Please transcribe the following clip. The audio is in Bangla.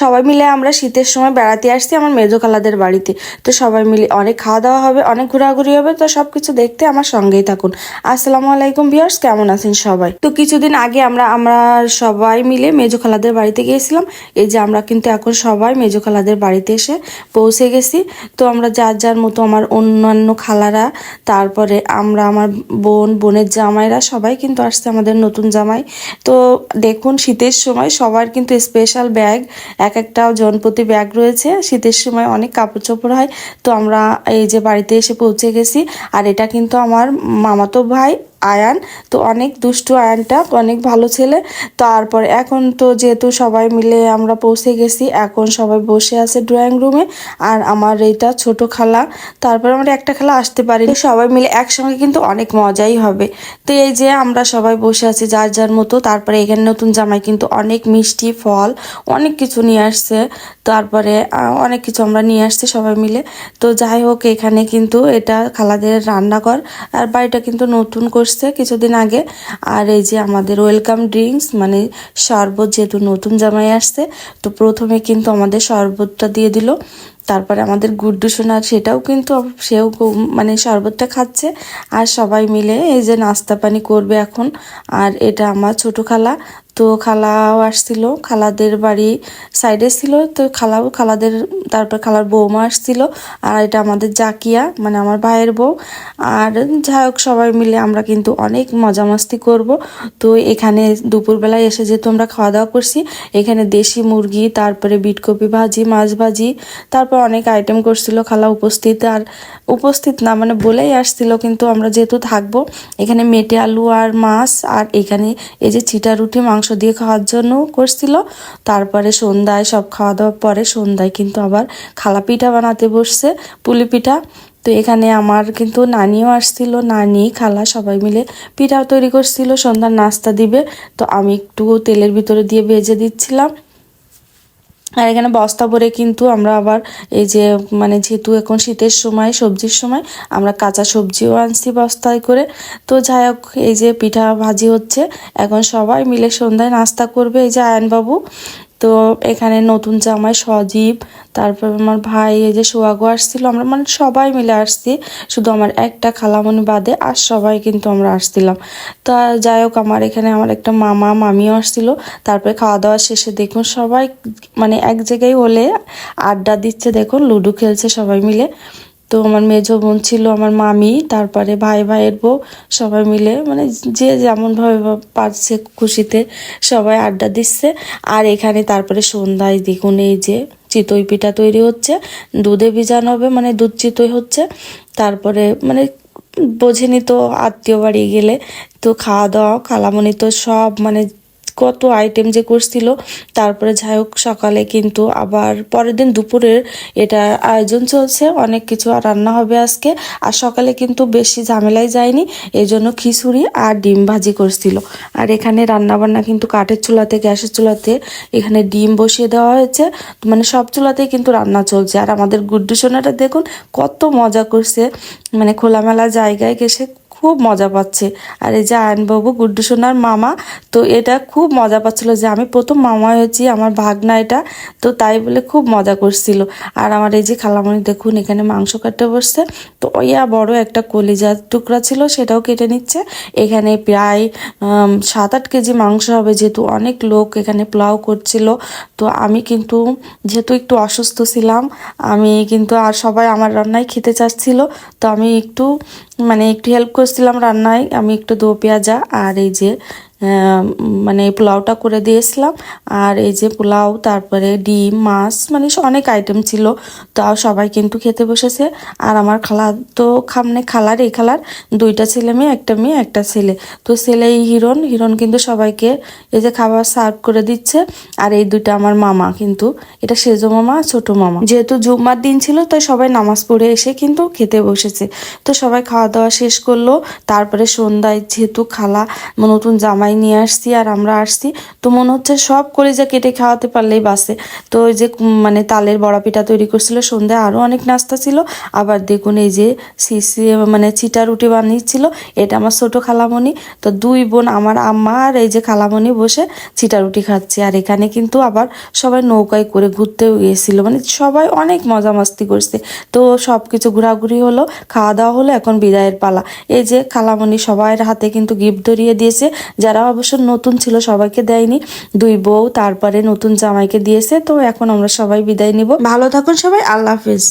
সবাই মিলে আমরা শীতের সময় বেড়াতে আসছি আমার মেজো খালাদের বাড়িতে। তো সবাই মিলে অনেক খাওয়া দাওয়া হবে, অনেক ঘোরাঘুরি হবে। তো সবকিছু দেখতে আমার সঙ্গেই থাকুন। আসসালামু আলাইকুম ভিউয়ার্স, কেমন আছেন সবাই? তো কিছুদিন আগে আমরা সবাই মিলে মেজো খালাদের বাড়িতে গিয়েছিলাম। এই যে আমরা কিন্তু এখন সবাই মেজো খালাদের বাড়িতে এসে পৌঁছে গেছি। তো আমরা যার যার মতো, আমার অন্যান্য খালারা, তারপরে আমার বোনের জামাইরা সবাই কিন্তু আসছে, আমাদের নতুন জামাই। তো দেখুন, শীতের সময় সবার কিন্তু স্পেশাল ব্যাগ, এক একটা জনপ্রতি ব্যাগ রয়েছে। শীতের সময় অনেক কাপড় চোপড় হয়। তো আমরা এই যে বাড়িতে এসে পৌঁছে গেছি। আর এটা কিন্তু আমার মামাতো ভাই আয়ান। তো অনেক দুষ্টু আয়ানটা, অনেক ভালো ছেলে। তারপর এখন তো যেহেতু সবাই মিলে আমরা পৌঁছে গেছি, এখন সবাই বসে আছে ড্রয়িং রুমে। আর আমার এইটা ছোট খালা, তারপর আমার একটা খালা আসতে পারি। সবাই মিলে একসঙ্গে কিন্তু অনেক মজাই হবে। তো এই যে আমরা সবাই বসে আছি যার যার মতো। তারপরে এখানে নতুন জামাই কিন্তু অনেক মিষ্টি ফল অনেক কিছু নিয়ে আসছে। তারপরে অনেক কিছু আমরা নিয়ে আসছি সবাই মিলে। তো যাই হোক, এখানে কিন্তু এটা খালাদের রান্নাঘর। আর বাড়িটা কিন্তু নতুন করছে কিছুদিন আগে। আর এই যে আমাদের ওয়েলকাম ড্রিঙ্কস, মানে শরবত, যেহেতু নতুন জামাই আসছে তো প্রথমে কিন্তু আমাদের শরবতটা দিয়ে দিল। তারপরে আমাদের গুড্ডু সোনা, সেও মানে শরবতটা খাচ্ছে। আর সবাই মিলে এই যে নাস্তা পানি করবে এখন। আর এটা আমার ছোট খালা। তো খালাও আসছিল, খালাদের বাড়ি সাইডে ছিল। তো খালাদের, তারপর খালার বৌমা আসছিল। আর এটা আমাদের জাকিয়া, মানে আমার ভাইয়ের বউ। আর যাই হোক, সবাই মিলে আমরা কিন্তু অনেক মজা মাস্তি করব। তো এখানে দুপুরবেলায় এসে যেহেতু আমরা খাওয়া দাওয়া করছি, এখানে দেশি মুরগি, তারপরে বিটকপি ভাজি, মাছ ভাজি, তারপর অনেক আইটেম করছিল। খালা উপস্থিত না, মানে বলেই আসছিল, কিন্তু আমরা যেহেতু থাকবো এখানে মেটে আলু আর মাছ, আর এখানে এই যে চিটা রুটি মাংস দিয়ে খাওয়ার জন্য করছিল। তারপরে সন্ধ্যায় সব খাওয়া দাওয়ার পরে সন্ধ্যায় কিন্তু আবার খালা পিঠা বানাতে বসছে, পুলি পিঠা। তো এখানে আমার কিন্তু নানিও আসছিল, নানি খালা সবাই মিলে পিঠা তৈরি করছিল, সন্ধ্যার নাস্তা দিবে। তো আমি একটু তেলের ভিতরে দিয়ে ভেজে দিচ্ছিলাম। আর এখানে বস্তা ভরে কিন্তু আমরা আবার এই যে, মানে যেহেতু এখন শীতের সময়, সবজির সময়, আমরা কাঁচা সবজিও আনছি বস্তায় করে। তো যাই হোক, এই যে পিঠা ভাজি হচ্ছে, এখন সবাই মিলে সন্ধ্যায় নাস্তা করবে। এই যে আয়নবাবু, তো এখানে নতুন জামাই সজীব, তারপর আমার ভাই, এই যে সোহাগও আসছিল। আমরা মানে সবাই মিলে আসছি, শুধু আমার একটা খালামণি বাদে, আর সবাই কিন্তু আমরা আসছিলাম। তা যাই হোক, আমার এখানে আমার একটা মামিও আসছিল। তারপরে খাওয়া দাওয়া শেষে দেখুন সবাই মানে এক জায়গায় হলে আড্ডা দিচ্ছে, দেখুন লুডো খেলছে সবাই মিলে। তো আমার মেজো বোন ছিল, আমার মামি, তারপরে ভাইয়ের বউ, সবাই মিলে মানে যে যেমনভাবে পারছে খুশিতে সবাই আড্ডা দিচ্ছে। আর এখানে তারপরে সন্ধ্যায় দেখুন এই যে চিতই পিঠা তৈরি হচ্ছে, দুধে ভিজানো হবে, মানে দুধ চিতই হচ্ছে। তারপরে মানে বোঝেনি তো, আত্মীয় বাড়ি গেলে তো খাওয়া দাওয়া, খালামণি তো সব মানে কত আইটেম যে করছিল। তারপরে যাই হোক, সকালে কিন্তু আবার পরের দিন দুপুরের এটা আয়োজন চলছে, অনেক কিছু রান্না হবে আজকে। আর সকালে কিন্তু বেশি ঝামেলায় যায়নি, এই জন্য খিচুড়ি আর ডিম ভাজি করছিল। আর এখানে রান্না বান্না কিন্তু কাঠের চুলাতে, গ্যাসের চুলাতে, এখানে ডিম বসিয়ে দেওয়া হয়েছে, মানে সব চুলাতেই কিন্তু রান্না চলছে। আর আমাদের গুড্ডু সোনাটা দেখুন কত মজা করছে, মানে খোলামেলা জায়গায় গেছে খুব মজা পাচ্ছে। আর এই যে আয়নবাবু, গুড্ডু সোনার মামা, তো এটা খুব মজা পাচ্ছিল যে আমি প্রথম মামা হয়েছি, আমার ভাগনা এটা, তো তাই বলে খুব মজা করছিল। আর আমার এই যে খালামণি দেখুন এখানে মাংস কাটতে বসছে। তো বড় একটা কলিজার টুকরা ছিল, সেটাও কেটে নিচ্ছে। এখানে প্রায় 7-8 কেজি মাংস হবে, যেহেতু অনেক লোক এখানে পোলাও করছিল। তো আমি কিন্তু যেহেতু একটু অসুস্থ ছিলাম, আমি কিন্তু, আর সবাই আমার রান্নায় খেতে চাচ্ছিল, তো আমি একটু হেল্প করছিলাম রান্নায়। আমি একটু দো পেঁয়াজা আর এই যে মানে পোলাওটা করে দিয়েছিলাম। আর এই যে পোলাও, তারপরে ডিম, মাছ, মানে অনেক আইটেম ছিল। তাও সবাই কিন্তু খেতে বসেছে। আর আমার খালা তো এই খালার 2টা ছেলে মেয়ে, একটা মেয়ে একটা ছেলে। তো ছেলে হিরণ কিন্তু সবাইকে এই যে খাবার সার্ভ করে দিচ্ছে। আর এই 2টা আমার মামা, কিন্তু এটা সেজো মামা, ছোট মামা। যেহেতু জুম্মার দিন ছিল, তাই সবাই নামাজ পড়ে এসে কিন্তু খেতে বসেছে। তো সবাই খাওয়া দাওয়া শেষ করলো। তারপরে সন্ধ্যায় যেহেতু খালা নতুন জামাই ভাই নিয়ে আসছি আর আমরা আসছি। তো মনে হচ্ছে সব কলিজা কেটে খাওয়াতে পারলেই বাসে। তো ওই যে মানে তালের বড়া পিঠা তৈরি করছিল, সন্ধ্যায় আরও অনেক নাস্তা ছিল। আবার দেখুন এই যে সিসি মানে চিটা রুটি বানিয়েছিল, এটা আমার ছোট খালামণি। তো দুই বোন, আমার আম্মা আর এই যে খালামণি বসে চিটা রুটি খাচ্ছে। আর এখানে কিন্তু আবার সবাই নৌকায় করে ঘুরতেও গিয়েছিল, মানে সবাই অনেক মজা মাস্তি করছে। তো সব কিছু ঘোরাঘুরি হলো, খাওয়া দাওয়া হলো, এখন বিদায়ের পালা। এই যে খালামণি সবার হাতে কিন্তু গিফট ধরিয়ে দিয়েছে, যারা অবশ্য নতুন ছিল সবাইকে দেয়নি, দুই বউ তারপরে নতুন জামাইকে দিয়েছে। তো এখন আমরা সবাই বিদায় নিব। ভালো থাকুন সবাই, আল্লাহ হাফেজ।